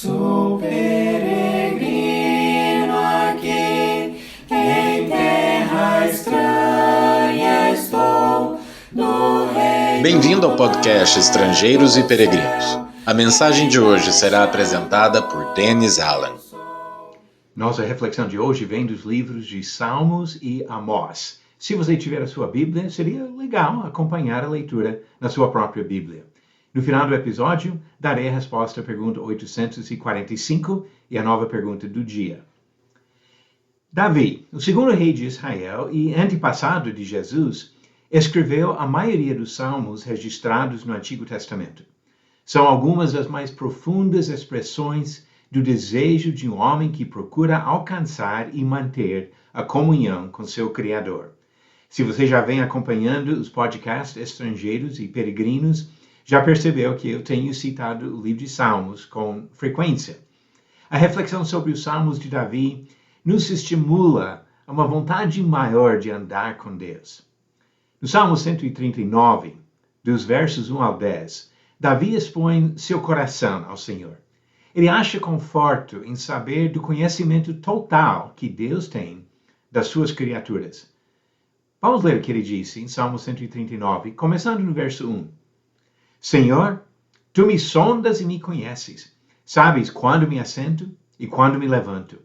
Sou peregrino aqui, em terra estranha estou, no reino. Bem-vindo ao podcast Estrangeiros e Peregrinos. A mensagem de hoje será apresentada por Dennis Allen. Nossa reflexão de hoje vem dos livros de Salmos e Amós. Se você tiver a sua Bíblia, seria legal acompanhar a leitura na sua própria Bíblia. No final do episódio, darei a resposta à pergunta 845 e a nova pergunta do dia. Davi, o segundo rei de Israel e antepassado de Jesus, escreveu a maioria dos salmos registrados no Antigo Testamento. São algumas das mais profundas expressões do desejo de um homem que procura alcançar e manter a comunhão com seu Criador. Se você já vem acompanhando os podcasts Estrangeiros e Peregrinos, já percebeu que eu tenho citado o livro de Salmos com frequência. A reflexão sobre os Salmos de Davi nos estimula a uma vontade maior de andar com Deus. No Salmo 139, dos versos 1 ao 10, Davi expõe seu coração ao Senhor. Ele acha conforto em saber do conhecimento total que Deus tem das suas criaturas. Vamos ler o que ele disse em Salmo 139, começando no verso 1. Senhor, tu me sondas e me conheces. Sabes quando me assento e quando me levanto.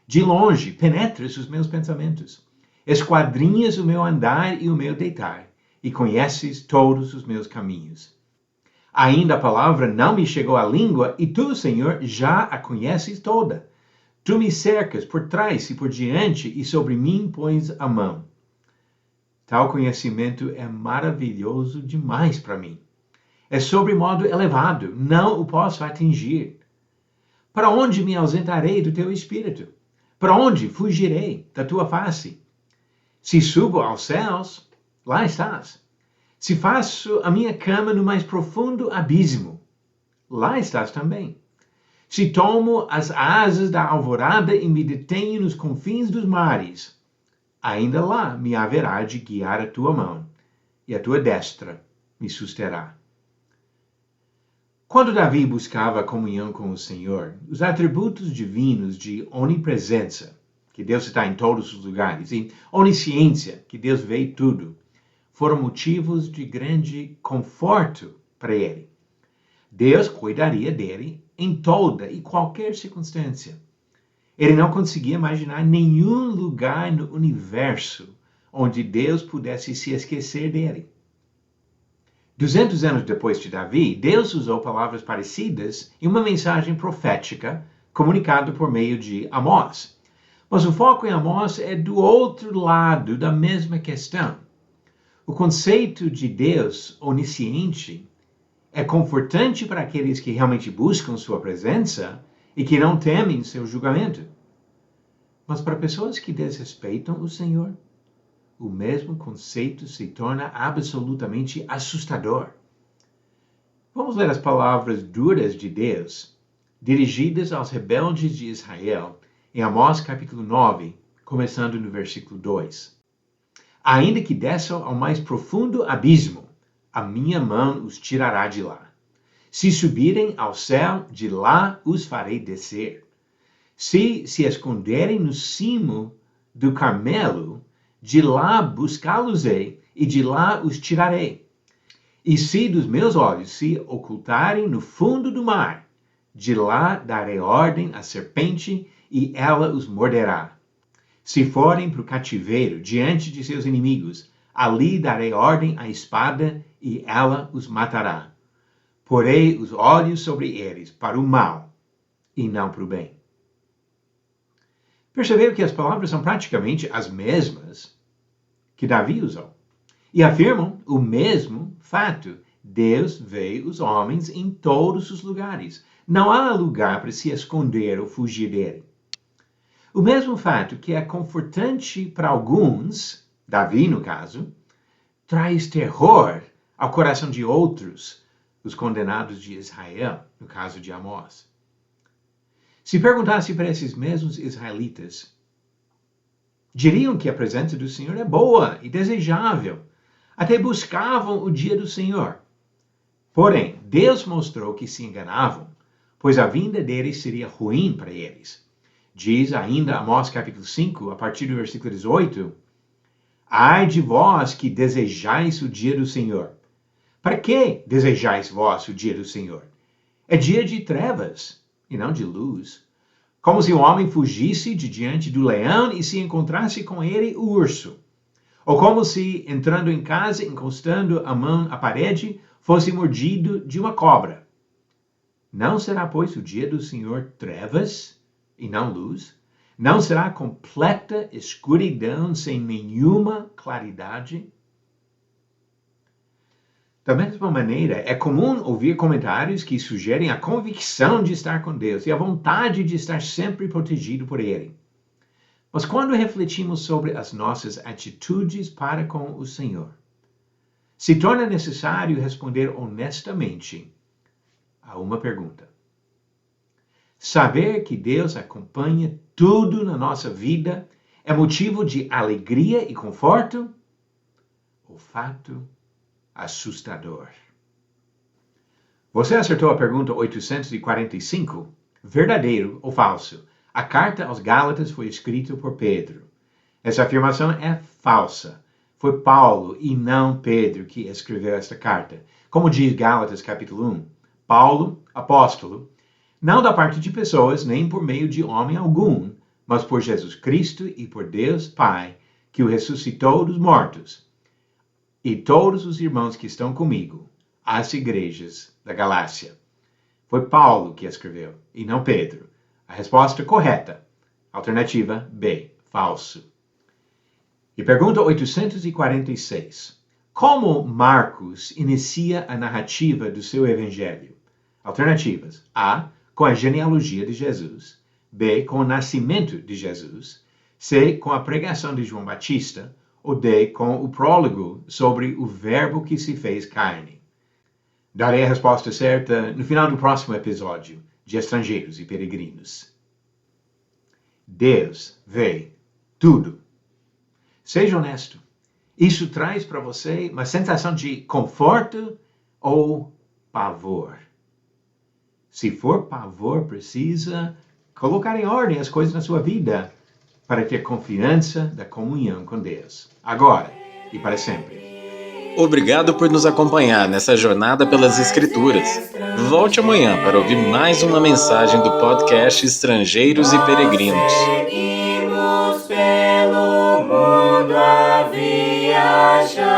De longe penetras os meus pensamentos. Esquadrinhas o meu andar e o meu deitar, e conheces todos os meus caminhos. Ainda a palavra não me chegou à língua, e tu, Senhor, já a conheces toda. Tu me cercas por trás e por diante, e sobre mim pões a mão. Tal conhecimento é maravilhoso demais para mim. É sobremodo elevado, não o posso atingir. Para onde me ausentarei do teu espírito? Para onde fugirei da tua face? Se subo aos céus, lá estás. Se faço a minha cama no mais profundo abismo, lá estás também. Se tomo as asas da alvorada e me detenho nos confins dos mares, ainda lá me haverá de guiar a tua mão, e a tua destra me susterá. Quando Davi buscava a comunhão com o Senhor, os atributos divinos de onipresença, que Deus está em todos os lugares, e onisciência, que Deus vê tudo, foram motivos de grande conforto para ele. Deus cuidaria dele em toda e qualquer circunstância. Ele não conseguia imaginar nenhum lugar no universo onde Deus pudesse se esquecer dele. 200 anos depois de Davi, Deus usou palavras parecidas em uma mensagem profética comunicada por meio de Amós. Mas o foco em Amós é do outro lado da mesma questão. O conceito de Deus onisciente é confortante para aqueles que realmente buscam sua presença e que não temem seu julgamento. Mas para pessoas que desrespeitam o Senhor, o mesmo conceito se torna absolutamente assustador. Vamos ler as palavras duras de Deus, dirigidas aos rebeldes de Israel, em Amós capítulo 9, começando no versículo 2. Ainda que desçam ao mais profundo abismo, a minha mão os tirará de lá. Se subirem ao céu, de lá os farei descer. Se esconderem no cimo do Carmelo, de lá buscá-los-ei, e de lá os tirarei. E se dos meus olhos se ocultarem no fundo do mar, de lá darei ordem à serpente, e ela os morderá. Se forem para o cativeiro diante de seus inimigos, ali darei ordem à espada, e ela os matará. Porei os olhos sobre eles para o mal, e não para o bem. Perceberam que as palavras são praticamente as mesmas que Davi usou. E afirmam o mesmo fato. Deus vê os homens em todos os lugares. Não há lugar para se esconder ou fugir dele. O mesmo fato que é confortante para alguns, Davi no caso, traz terror ao coração de outros, os condenados de Israel, no caso de Amós. Se perguntasse para esses mesmos israelitas, diriam que a presença do Senhor é boa e desejável. Até buscavam o dia do Senhor. Porém, Deus mostrou que se enganavam pois a vinda deles seria ruim para eles. Diz ainda Amós capítulo 5, a partir do versículo 18, ai de vós que desejais o dia do Senhor. Para que desejais vós o dia do Senhor? É dia de trevas e não de luz. Como se o homem fugisse de diante do leão e se encontrasse com ele o urso. Ou como se, entrando em casa, encostando a mão à parede, fosse mordido de uma cobra. Não será, pois, o dia do Senhor trevas e não luz? Não será completa escuridão sem nenhuma claridade? Da mesma maneira, é comum ouvir comentários que sugerem a convicção de estar com Deus e a vontade de estar sempre protegido por Ele. Mas quando refletimos sobre as nossas atitudes para com o Senhor, se torna necessário responder honestamente a uma pergunta. Saber que Deus acompanha tudo na nossa vida é motivo de alegria e conforto? Ou fato assustador? Você acertou a pergunta 845? Verdadeiro ou falso? A carta aos Gálatas foi escrita por Pedro. Essa afirmação é falsa. Foi Paulo e não Pedro que escreveu esta carta. Como diz Gálatas capítulo 1, Paulo, apóstolo, não da parte de pessoas, nem por meio de homem algum, mas por Jesus Cristo e por Deus Pai, que o ressuscitou dos mortos, e todos os irmãos que estão comigo, às igrejas da Galácia. Foi Paulo que escreveu, e não Pedro. A resposta correta, alternativa B, falso. E pergunta 846. Como Marcos inicia a narrativa do seu evangelho? Alternativas. A, com a genealogia de Jesus. B, com o nascimento de Jesus. C, com a pregação de João Batista. Ou D, com o prólogo sobre o verbo que se fez carne. Darei a resposta certa no final do próximo episódio de Estrangeiros e Peregrinos. Deus vê tudo. Seja honesto. Isso traz para você uma sensação de conforto ou pavor? Se for pavor, precisa colocar em ordem as coisas na sua vida para ter confiança da comunhão com Deus, agora e para sempre. Obrigado por nos acompanhar nessa jornada pelas Escrituras. Volte amanhã para ouvir mais uma mensagem do podcast Estrangeiros e Peregrinos. Seguimos pelo mundo a viajar.